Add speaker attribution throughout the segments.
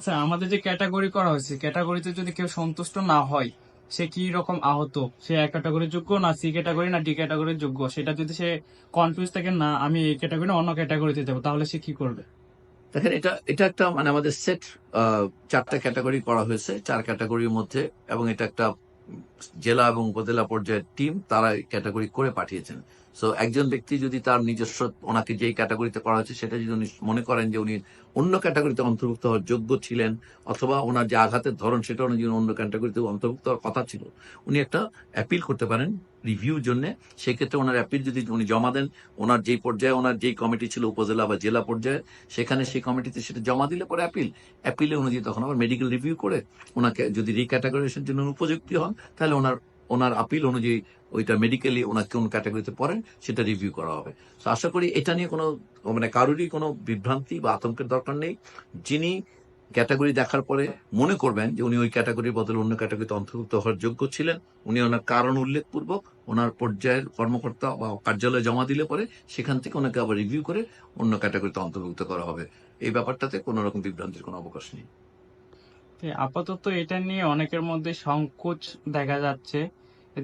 Speaker 1: আচ্ছা, আমাদের যে ক্যাটাগরি করা হয়েছে, ক্যাটাগরিতে যদি কেউ সন্তুষ্ট না হয়, সে কি রকম আহত, সে এক ক্যাটাগরির যোগ্য না সি ক্যাটাগরি না ডি ক্যাটাগরির যোগ্য, সেটা যদি সে কনফিউজ থাকে না আমি এই ক্যাটাগরি না অন্য ক্যাটাগরিতে যাবো, তাহলে সে কি করবে?
Speaker 2: দেখেন, এটা এটা একটা মানে আমাদের সেট 4টা ক্যাটাগরি করা হয়েছে, 4 ক্যাটাগরির মধ্যে, এবং এটা একটা জেলা এবং উপজেলা পর্যায়ের টিম তারা ক্যাটাগরি করে পাঠিয়েছেন। সো একজন ব্যক্তি যদি তার নিজস্ব, ওনাকে যেই ক্যাটাগরিতে করা হয়েছে সেটা যদি উনি মনে করেন যে উনি অন্য ক্যাটাগরিতে অন্তর্ভুক্ত হওয়ার যোগ্য ছিলেন, অথবা ওনার যে আঘাতের ধরন সেটা অনুযায়ী অন্য ক্যাটাগরিতে অন্তর্ভুক্ত হওয়ার কথা ছিল, উনি একটা অ্যাপিল করতে পারেন রিভিউর জন্য। সেক্ষেত্রে ওনার অ্যাপিল যদি উনি জমা দেন, ওনার যেই পর্যায়ে ওনার যেই কমিটি ছিল উপজেলা বা জেলা পর্যায়ে, সেখানে সেই কমিটিতে সেটা জমা দিলে পরে অ্যাপিলে অনুযায়ী তখন আবার মেডিকেল রিভিউ করে ওনাকে যদি রিক্যাটাগরাইজেশন জন্য উপযুক্ত হন, তাহলে ওনার ওনার আপিল অনুযায়ী ওইটা মেডিকেলি ওনাকে কোন ক্যাটাগরিতে পড়েন সেটা রিভিউ করা হবে। তো আশা করি এটা নিয়ে কোনো মানে কারোরই কোনো বিভ্রান্তি বা আতঙ্কের দরকার নেই। যিনি ক্যাটাগরি দেখার পরে মনে করবেন যে উনি ওই ক্যাটাগরির বদলে অন্য ক্যাটাগরিতে অন্তর্ভুক্ত হওয়ার যোগ্য ছিলেন, উনি ওনার কারণ উল্লেখপূর্বক ওনার পর্যায়ের কর্মকর্তা বা কার্যালয়ে জমা দিলে পরে সেখান থেকে ওনাকে আবার রিভিউ করে অন্য ক্যাটাগরিতে অন্তর্ভুক্ত করা হবে। এই ব্যাপারটাতে কোনো রকম বিভ্রান্তির কোনো অবকাশ নেই।
Speaker 1: আপাতত এটা নিয়ে অনেকের মধ্যে সংকোচ দেখা যাচ্ছে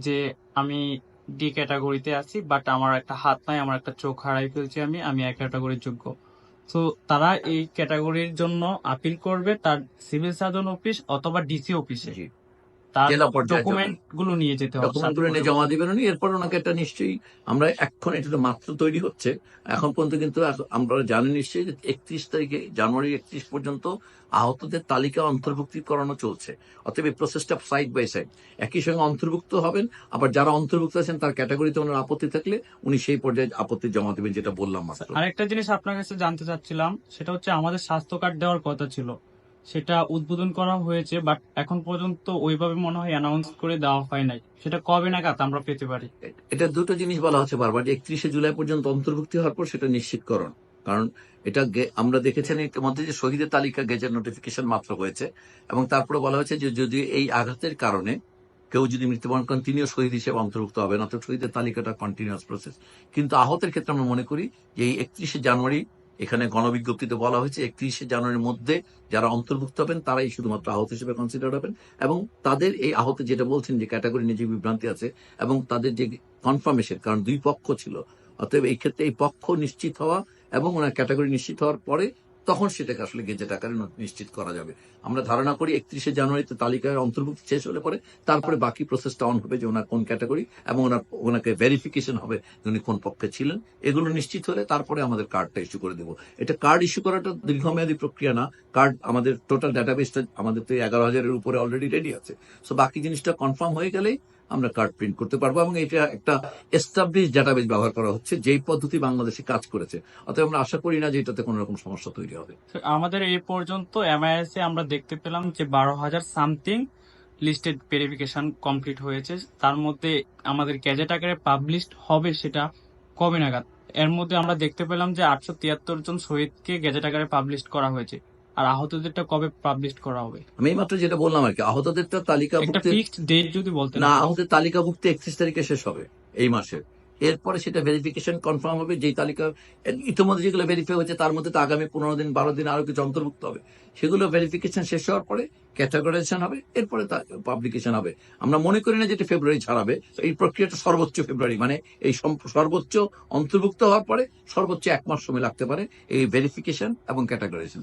Speaker 1: যে আমি ডি ক্যাটাগরিতে আছি, বাট আমার একটা হাত নাই, আমার একটা চোখ হারাই ফেলছি, আমি আমি এক ক্যাটাগরির যোগ্য। তো তারা এই ক্যাটাগরির জন্য আপিল করবে তার সিভিল সার্জন অফিস অথবা ডিসি অফিসে,
Speaker 2: জি,
Speaker 1: তার
Speaker 2: জেলা পর্যায়ে
Speaker 1: ডকুমেন্ট গুলো নিয়ে যেতে হবে সাথে
Speaker 2: ডকুমেন্টগুলো
Speaker 1: করে।
Speaker 2: নিয়ে জমা দিবেন উনি। এরপর ওনাকে একটা নিশ্চয়ই, আমরা এখন এটা তো মাত্র তৈরি হচ্ছে, এখন পর্যন্ত কিন্তু আমরা জানি নিশ্চয়ই যে 31 তারিখে, জানুয়ারি 31 পর্যন্ত আহতদের তালিকা অন্তর্ভুক্তি করানো চলছে। অতএব এই প্রসেসটা সাইড বাই সাইড একই সঙ্গে অন্তর্ভুক্ত হবেন। আবার যারা অন্তর্ভুক্ত আছেন তার ক্যাটাগরিতে ওনার আপত্তি থাকলে উনি সেই পর্যায়ে আপত্তি জমা দেবেন, যেটা বললাম মাত্র।
Speaker 1: আরেকটা জিনিস আপনার কাছে জানতে চাচ্ছিলাম, সেটা হচ্ছে আমাদের স্বাস্থ্য কার্ড দেওয়ার কথা ছিল, সেটা উদ্বোধন করা হয়েছে, বাট এখন পর্যন্ত ওইভাবে মনে হয় অ্যানাউন্স করে দেওয়া হয় নাই। সেটা কবে নাগাদ আমরা পেতে পারি?
Speaker 2: এটা দুটো জিনিস বলা হচ্ছে বারবার, যে 31শে জুলাই পর্যন্ত অন্তর্ভুক্তি হওয়ার পর সেটা নিশ্চিতকরণ। কারণ এটা আমরা দেখেছেন ইতিমধ্যে যে শহীদের তালিকা গেজেট নোটিফিকেশন মাত্র হয়েছে, এবং তারপরে বলা হয়েছে যে যদি এই আঘাতের কারণে কেউ যদি মৃত্যুবরণ করেন তিনিও শহীদ হিসেবে অন্তর্ভুক্ত হবেন, অর্থাৎ শহীদের তালিকাটা কন্টিনিউয়াস প্রসেস। কিন্তু আহতের ক্ষেত্রে আমরা মনে করি যে এই 31শে জানুয়ারি, এখানে গণবিজ্ঞপ্তিতে বলা হয়েছে 31শে জানুয়ারির মধ্যে যারা অন্তর্ভুক্ত হবেন তারাই শুধুমাত্র আহত হিসেবে কনসিডার হবেন, এবং তাদের এই আহত যেটা বলছেন যে ক্যাটাগরি নিয়ে যে বিভ্রান্তি আছে, এবং তাদের যে কনফার্মেশন, কারণ 2 পক্ষ ছিল, অতএব এই ক্ষেত্রে এই পক্ষ নিশ্চিত হওয়া এবং ওনার ক্যাটাগরি নিশ্চিত হওয়ার পরে তখন সেটাকে আসলে গেজেট আকারে নিশ্চিত করা যাবে। আমরা ধারণা করি 31শে জানুয়ারিতে তালিকার অন্তর্ভুক্তি শেষ হলে পরে তারপরে বাকি প্রসেসটা অন হবে, যে ওনার কোন ক্যাটাগরি, এবং ওনাকে ভেরিফিকেশন হবে যে উনি কোন পক্ষে ছিলেন। এগুলো নিশ্চিত হলে তারপরে আমাদের কার্ডটা ইস্যু করে দেবো। এটা কার্ড ইস্যু করাটা দীর্ঘমেয়াদী প্রক্রিয়া না। কার্ড আমাদের টোটাল ডাটাবেসটা আমাদের তো 11,000-এর উপরে অলরেডি রেডি আছে। সো বাকি জিনিসটা কনফার্ম হয়ে গেলেই আমরা কার্ড প্রিন্ট করতে পারবো, এবং এটা একটা এস্টাবলিশ ডাটাবেস ব্যবহার করা হচ্ছে, যেই পদ্ধতি বাংলাদেশে কাজ করেছে। অতএব আমরা আশা করি না যে এটাতে কোনো রকম সমস্যা তৈরি হবে।
Speaker 1: আমাদের এই পর্যন্ত এমআইএস এ আমরা দেখতে পেলাম যে 12,000 সামথিং লিস্টেড ভেরিফিকেশন কমপ্লিট হয়েছে। তার মধ্যে আমাদের গ্যাজেট আকারে পাবলিশড হবে সেটা কবে নাগাদ? এর মধ্যে আমরা দেখতে পেলাম যে 873 জন শহীদকে গ্যাজেট আকারে পাবলিশ করা হয়েছে, আর আহতদেরটা কবে পাবলিশ করা হবে?
Speaker 2: আমি এইমাত্র যেটা বললাম আর কি, আহতদেরটা
Speaker 1: একটা
Speaker 2: তালিকাভুক্তি,
Speaker 1: ফিক্সড ডেট যদি বলতেন
Speaker 2: না,
Speaker 1: আপনি।
Speaker 2: আহতের তালিকাভুক্তি 31 তারিখে শেষ হবে এই মাসের। এরপরে সেটা ভেরিফিকেশন কনফার্ম হবে, যেই তালিকা ইতিমধ্যে যেগুলো ভেরিফাই হয়েছে তার মধ্যে তো আগামী 15 দিন 12 দিন আরো কিছু অন্তর্ভুক্ত হবে। সেগুলো ভেরিফিকেশন শেষ হওয়ার পরে ক্যাটাগরাইজেশন হবে, এরপরে পাবলিকেশন হবে। আমরা মনে করি না যেটা ফেব্রুয়ারি ছাড়াবে। এই প্রক্রিয়াটা সর্বোচ্চ ফেব্রুয়ারি, মানে এই সর্বোচ্চ অন্তর্ভুক্ত হওয়ার পরে সর্বোচ্চ 1 মাস সময় লাগতে পারে এই ভেরিফিকেশন এবং ক্যাটাগরাইজেশন।